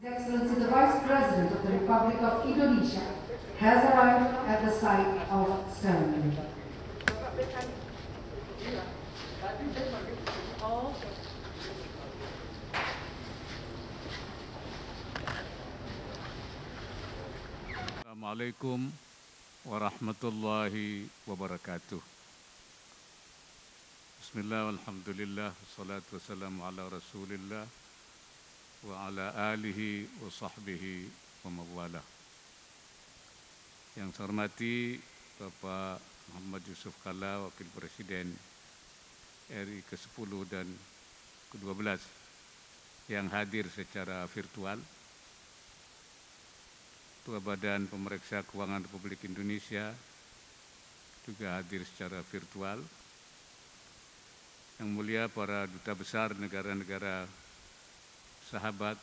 His Excellency the Vice President of the Republic of Indonesia has arrived at the site of ceremony. Assalamualaikum warahmatullahi wabarakatuh. Bismillah, alhamdulillah, wassalatu wassalamu ala rasulillah wa ala alihi wa sahbihi wa mawala. Yang saya hormati Bapak Muhammad Yusuf Kalla, Wakil Presiden RI ke-10 dan ke-12 yang hadir secara virtual, Ketua Badan Pemeriksa Keuangan Republik Indonesia juga hadir secara virtual. Yang mulia para duta besar negara-negara sahabat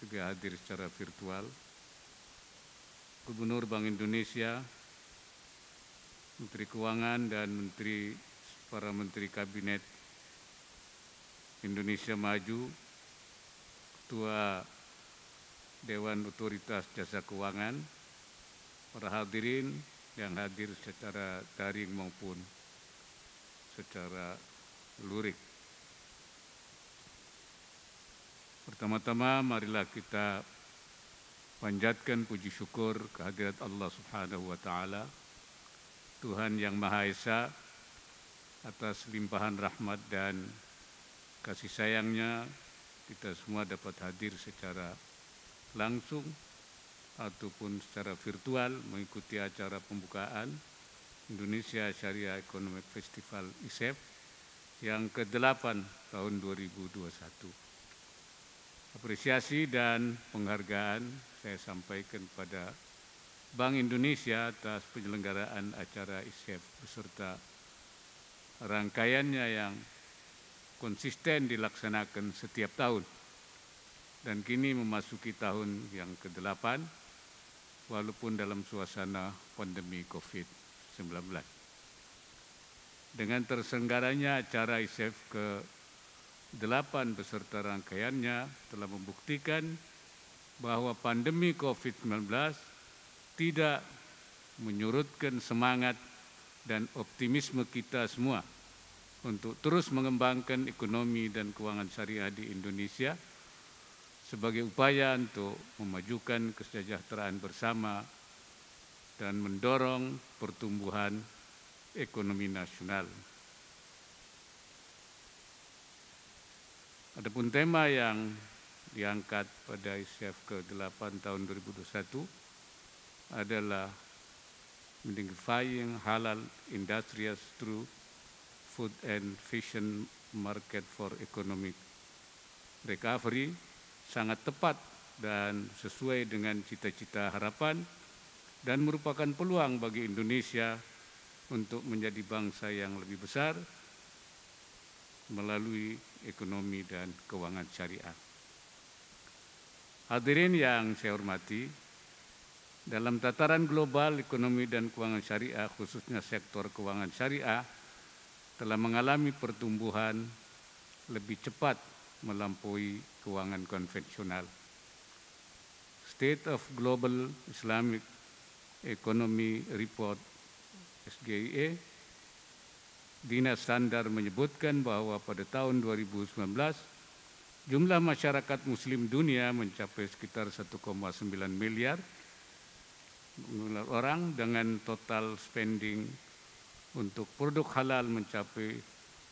juga hadir secara virtual. Gubernur Bank Indonesia, Menteri Keuangan dan para Menteri Kabinet Indonesia Maju, Ketua Dewan Otoritas Jasa Keuangan, para hadirin yang hadir secara daring maupun secara luring. Pertama-tama marilah kita panjatkan puji syukur kehadirat Allah Subhanahu wa Ta'ala, Tuhan yang Maha Esa, atas limpahan rahmat dan kasih sayangnya kita semua dapat hadir secara langsung ataupun secara virtual mengikuti acara pembukaan Indonesia Syariah Economic Festival ISEF yang ke-8 tahun 2021. Apresiasi dan penghargaan saya sampaikan kepada Bank Indonesia atas penyelenggaraan acara ISEF beserta rangkaiannya yang konsisten dilaksanakan setiap tahun. Dan kini memasuki tahun yang ke-8, walaupun dalam suasana pandemi COVID-19. Dengan terselenggaranya acara ISEF ke-8 beserta rangkaiannya telah membuktikan bahwa pandemi COVID-19 tidak menyurutkan semangat dan optimisme kita semua untuk terus mengembangkan ekonomi dan keuangan syariah di Indonesia sebagai upaya untuk memajukan kesejahteraan bersama dan mendorong pertumbuhan ekonomi nasional. Adapun tema yang diangkat pada ISEF ke-8 tahun 2021 adalah Dignifying Halal Industries Through Food and Fashion Market for Economic Recovery, sangat tepat dan sesuai dengan cita-cita harapan dan merupakan peluang bagi Indonesia untuk menjadi bangsa yang lebih besar melalui ekonomi dan keuangan syariah. Hadirin yang saya hormati, dalam tataran global ekonomi dan keuangan syariah, khususnya sektor keuangan syariah, telah mengalami pertumbuhan lebih cepat melampaui keuangan konvensional. State of Global Islamic Economy Report SGIE, Dinas Standar menyebutkan bahwa pada tahun 2019 jumlah masyarakat muslim dunia mencapai sekitar 1,9 miliar orang dengan total spending untuk produk halal mencapai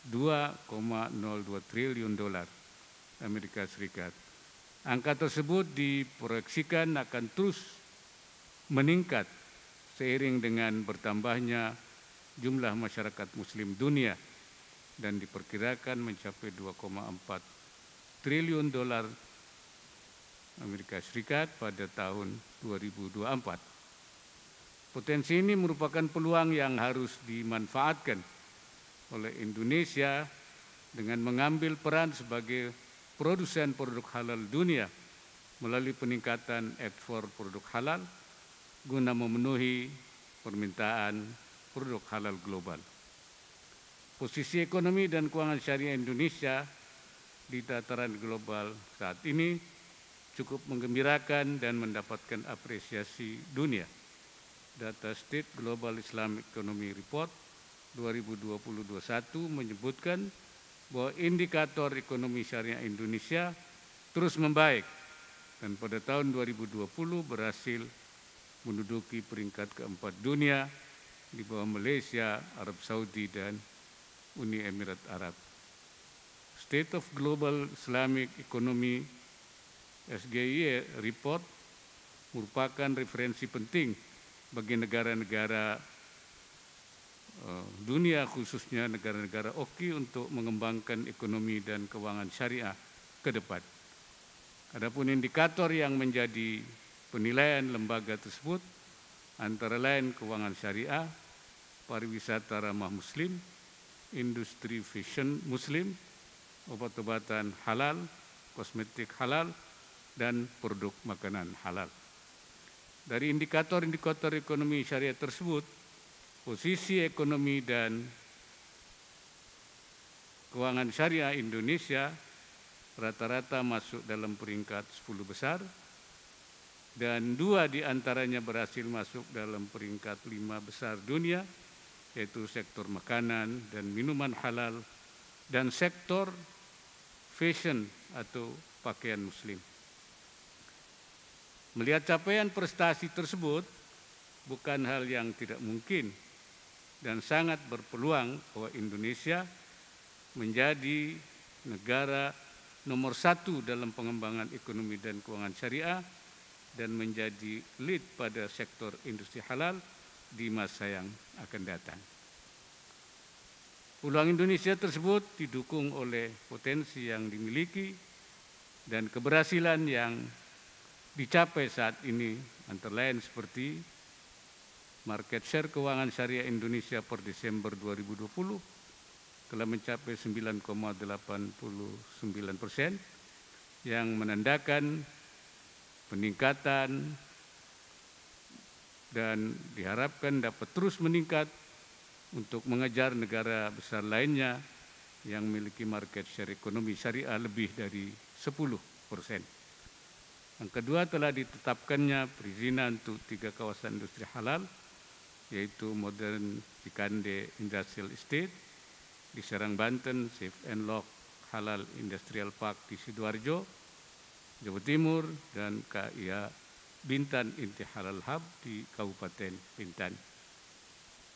2,02 triliun dolar Amerika Serikat. Angka tersebut diproyeksikan akan terus meningkat seiring dengan bertambahnya jumlah masyarakat muslim dunia dan diperkirakan mencapai 2,4 triliun dolar Amerika Serikat pada tahun 2024. Potensi ini merupakan peluang yang harus dimanfaatkan oleh Indonesia dengan mengambil peran sebagai produsen produk halal dunia melalui peningkatan ekspor produk halal guna memenuhi permintaan produk halal global. Posisi ekonomi dan keuangan syariah Indonesia di tataran global saat ini cukup menggembirakan dan mendapatkan apresiasi dunia. Data State Global Islamic Economy Report 2020-21 menyebutkan bahwa indikator ekonomi syariah Indonesia terus membaik dan pada tahun 2020 berhasil menduduki peringkat keempat dunia di bawah Malaysia, Arab Saudi, dan Uni Emirat Arab. State of Global Islamic Economy SGI report merupakan referensi penting bagi negara-negara dunia, khususnya negara-negara OKI, untuk mengembangkan ekonomi dan keuangan syariah ke depan. Adapun indikator yang menjadi penilaian lembaga tersebut antara lain keuangan syariah, pariwisata ramah muslim, industri fashion muslim, obat-obatan halal, kosmetik halal, dan produk makanan halal. Dari indikator-indikator ekonomi syariah tersebut, posisi ekonomi dan keuangan syariah Indonesia rata-rata masuk dalam peringkat 10 besar, dan 2 di antaranya berhasil masuk dalam peringkat 5 besar dunia, yaitu sektor makanan dan minuman halal dan sektor fashion atau pakaian muslim. Melihat capaian prestasi tersebut bukan hal yang tidak mungkin dan sangat berpeluang bahwa Indonesia menjadi negara nomor 1 dalam pengembangan ekonomi dan keuangan syariah dan menjadi lead pada sektor industri halal di masa yang akan datang. Peluang Indonesia tersebut didukung oleh potensi yang dimiliki dan keberhasilan yang dicapai saat ini, antara lain seperti market share keuangan syariah Indonesia per Desember 2020 telah mencapai 9,89%, yang menandakan peningkatan dan diharapkan dapat terus meningkat untuk mengejar negara besar lainnya yang memiliki market share ekonomi syariah lebih dari 10%. Yang kedua, telah ditetapkannya perizinan untuk 3 kawasan industri halal, yaitu Modern Cikande Industrial Estate di Serang, Banten, Safe and Lock Halal Industrial Park di Sidoarjo, Jawa Timur, dan KIA Bintan Inti Halal Hub di Kabupaten Bintan.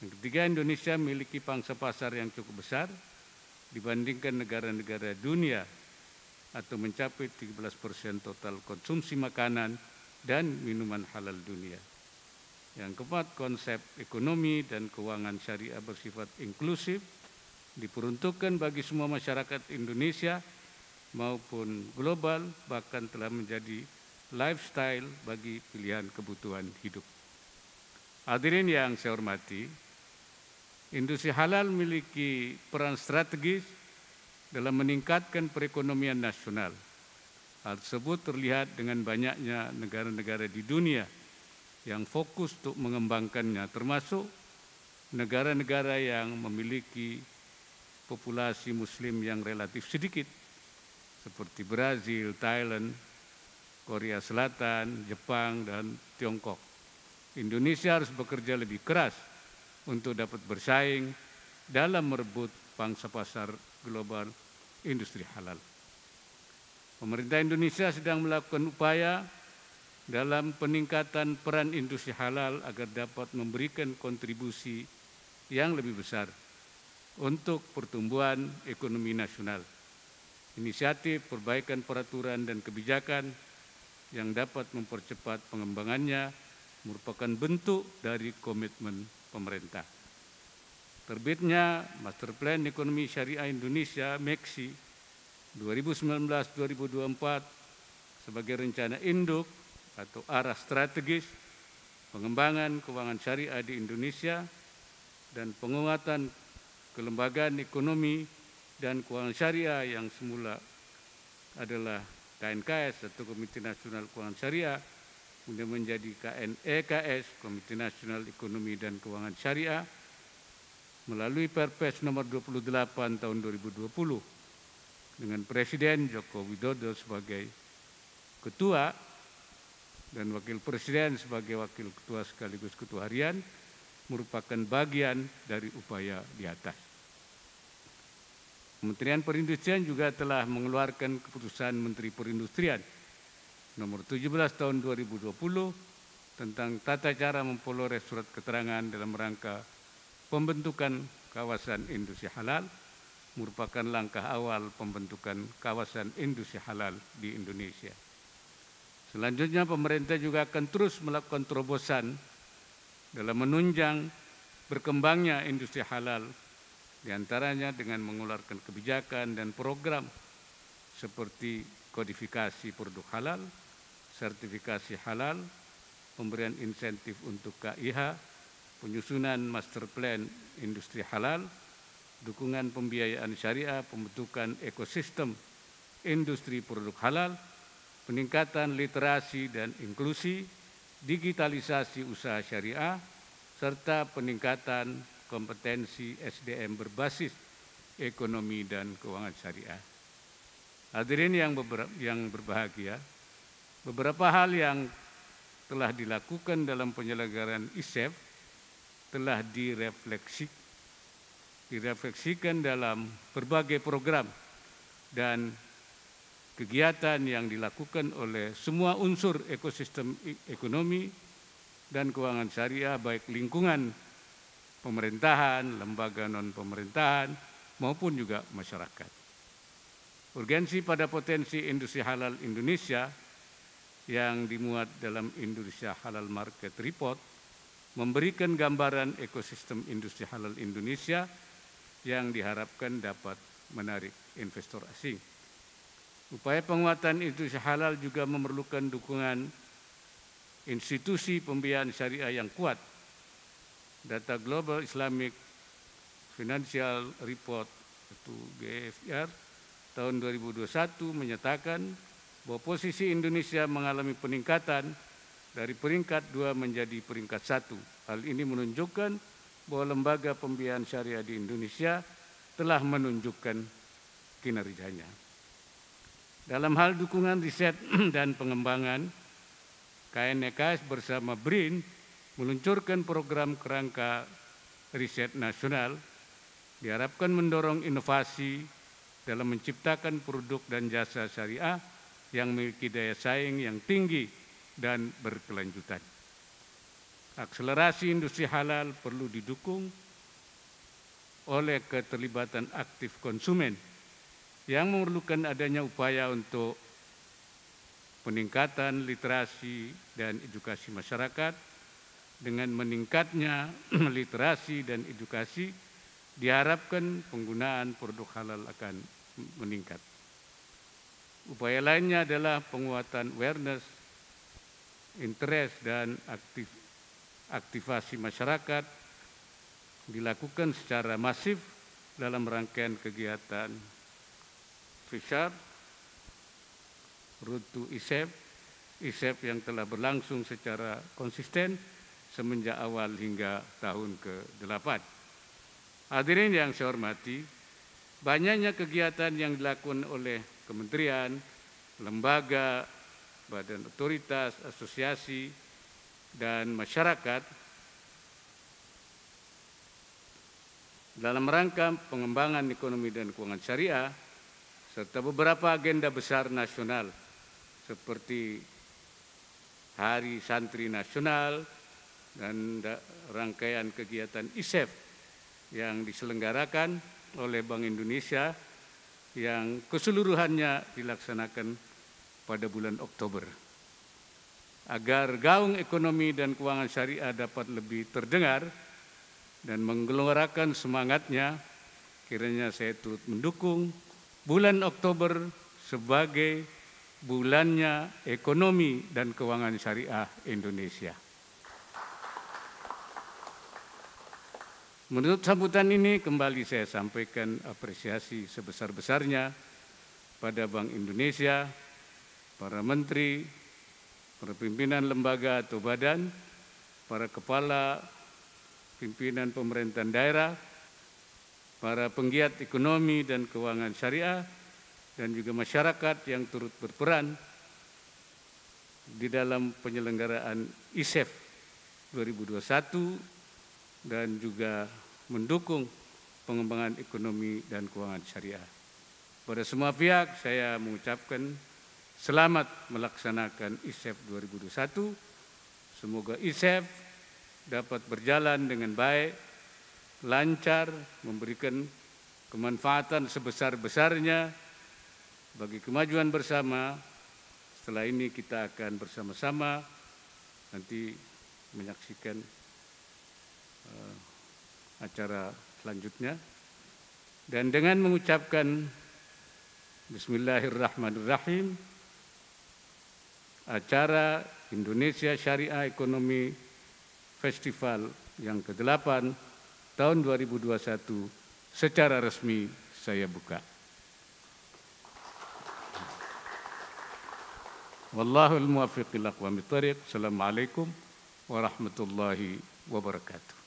Yang ketiga, Indonesia memiliki pangsa pasar yang cukup besar dibandingkan negara-negara dunia atau mencapai 13% total konsumsi makanan dan minuman halal dunia. Yang keempat, konsep ekonomi dan keuangan syariah bersifat inklusif diperuntukkan bagi semua masyarakat Indonesia maupun global, bahkan telah menjadi lifestyle bagi pilihan kebutuhan hidup. Hadirin yang saya hormati, industri halal memiliki peran strategis dalam meningkatkan perekonomian nasional. Hal tersebut terlihat dengan banyaknya negara-negara di dunia yang fokus untuk mengembangkannya, termasuk negara-negara yang memiliki populasi muslim yang relatif sedikit, seperti Brazil, Thailand, Korea Selatan, Jepang, dan Tiongkok. Indonesia harus bekerja lebih keras untuk dapat bersaing dalam merebut pangsa pasar global industri halal. Pemerintah Indonesia sedang melakukan upaya dalam peningkatan peran industri halal agar dapat memberikan kontribusi yang lebih besar untuk pertumbuhan ekonomi nasional. Inisiatif perbaikan peraturan dan kebijakan yang dapat mempercepat pengembangannya merupakan bentuk dari komitmen pemerintah. Terbitnya Master Plan Ekonomi Syariah Indonesia (MEKSI) 2019-2024 sebagai rencana induk atau arah strategis pengembangan keuangan syariah di Indonesia dan penguatan kelembagaan ekonomi dan keuangan syariah yang semula adalah KNKS atau Komite Nasional Keuangan Syariah, kemudian menjadi KNEKS, Komite Nasional Ekonomi dan Keuangan Syariah, melalui Perpres nomor 28 tahun 2020 dengan Presiden Joko Widodo sebagai ketua dan wakil presiden sebagai wakil ketua sekaligus ketua harian merupakan bagian dari upaya di atas. Kementerian Perindustrian juga telah mengeluarkan keputusan Menteri Perindustrian nomor 17 tahun 2020 tentang tata cara memperoleh surat keterangan dalam rangka pembentukan kawasan industri halal, merupakan langkah awal pembentukan kawasan industri halal di Indonesia. Selanjutnya pemerintah juga akan terus melakukan terobosan dalam menunjang berkembangnya industri halal, di antaranya dengan mengeluarkan kebijakan dan program seperti kodifikasi produk halal, sertifikasi halal, pemberian insentif untuk KIH, penyusunan master plan industri halal, dukungan pembiayaan syariah, pembentukan ekosistem industri produk halal, peningkatan literasi dan inklusi, digitalisasi usaha syariah, serta peningkatan kompetensi SDM berbasis ekonomi dan keuangan syariah. Hadirin yang berbahagia, beberapa hal yang telah dilakukan dalam penyelenggaraan ISEF telah direfleksikan dalam berbagai program dan kegiatan yang dilakukan oleh semua unsur ekosistem ekonomi dan keuangan syariah, baik lingkungan pemerintahan, lembaga non-pemerintahan, maupun juga masyarakat. Urgensi pada potensi industri halal Indonesia yang dimuat dalam Indonesia Halal Market Report memberikan gambaran ekosistem industri halal Indonesia yang diharapkan dapat menarik investor asing. Upaya penguatan industri halal juga memerlukan dukungan institusi pembiayaan syariah yang kuat. Data Global Islamic Financial Report atau GFR tahun 2021 menyatakan bahwa posisi Indonesia mengalami peningkatan dari peringkat 2 menjadi peringkat 1. Hal ini menunjukkan bahwa lembaga pembiayaan syariah di Indonesia telah menunjukkan kinerjanya. Dalam hal dukungan riset dan pengembangan, KNEKS bersama BRIN meluncurkan program kerangka riset nasional, diharapkan mendorong inovasi dalam menciptakan produk dan jasa syariah yang memiliki daya saing yang tinggi dan berkelanjutan. Akselerasi industri halal perlu didukung oleh keterlibatan aktif konsumen yang memerlukan adanya upaya untuk peningkatan literasi dan edukasi masyarakat. Dengan meningkatnya literasi dan edukasi, diharapkan penggunaan produk halal akan meningkat. Upaya lainnya adalah penguatan awareness, interest, dan aktivasi masyarakat dilakukan secara masif dalam rangkaian kegiatan FISHAR, Road to ISEF yang telah berlangsung secara konsisten semenjak awal hingga tahun ke-8. Hadirin yang saya hormati, banyaknya kegiatan yang dilakukan oleh kementerian, lembaga, badan otoritas, asosiasi, dan masyarakat dalam rangka pengembangan ekonomi dan keuangan syariah, serta beberapa agenda besar nasional seperti Hari Santri Nasional dan rangkaian kegiatan ISEF yang diselenggarakan oleh Bank Indonesia yang keseluruhannya dilaksanakan pada bulan Oktober. Agar gaung ekonomi dan keuangan syariah dapat lebih terdengar dan menggelorakan semangatnya, kiranya saya turut mendukung bulan Oktober sebagai bulannya ekonomi dan keuangan syariah Indonesia. Menurut sambutan ini kembali saya sampaikan apresiasi sebesar-besarnya pada Bank Indonesia, para menteri, para pimpinan lembaga atau badan, para kepala pimpinan pemerintahan daerah, para penggiat ekonomi dan keuangan syariah, dan juga masyarakat yang turut berperan di dalam penyelenggaraan ISEF 2021 dan juga mendukung pengembangan ekonomi dan keuangan syariah. Pada semua pihak saya mengucapkan selamat melaksanakan ISEF 2021. Semoga ISEF dapat berjalan dengan baik, lancar, memberikan kemanfaatan sebesar-besarnya bagi kemajuan bersama. Setelah ini kita akan bersama-sama nanti menyaksikan acara selanjutnya. Dan dengan mengucapkan Bismillahirrahmanirrahim, acara Indonesia Syariah Ekonomi Festival yang ke-8 tahun 2021 secara resmi saya buka. Wallahul muwaffiq ila aqwamit thariq. Assalamualaikum warahmatullahi wabarakatuh.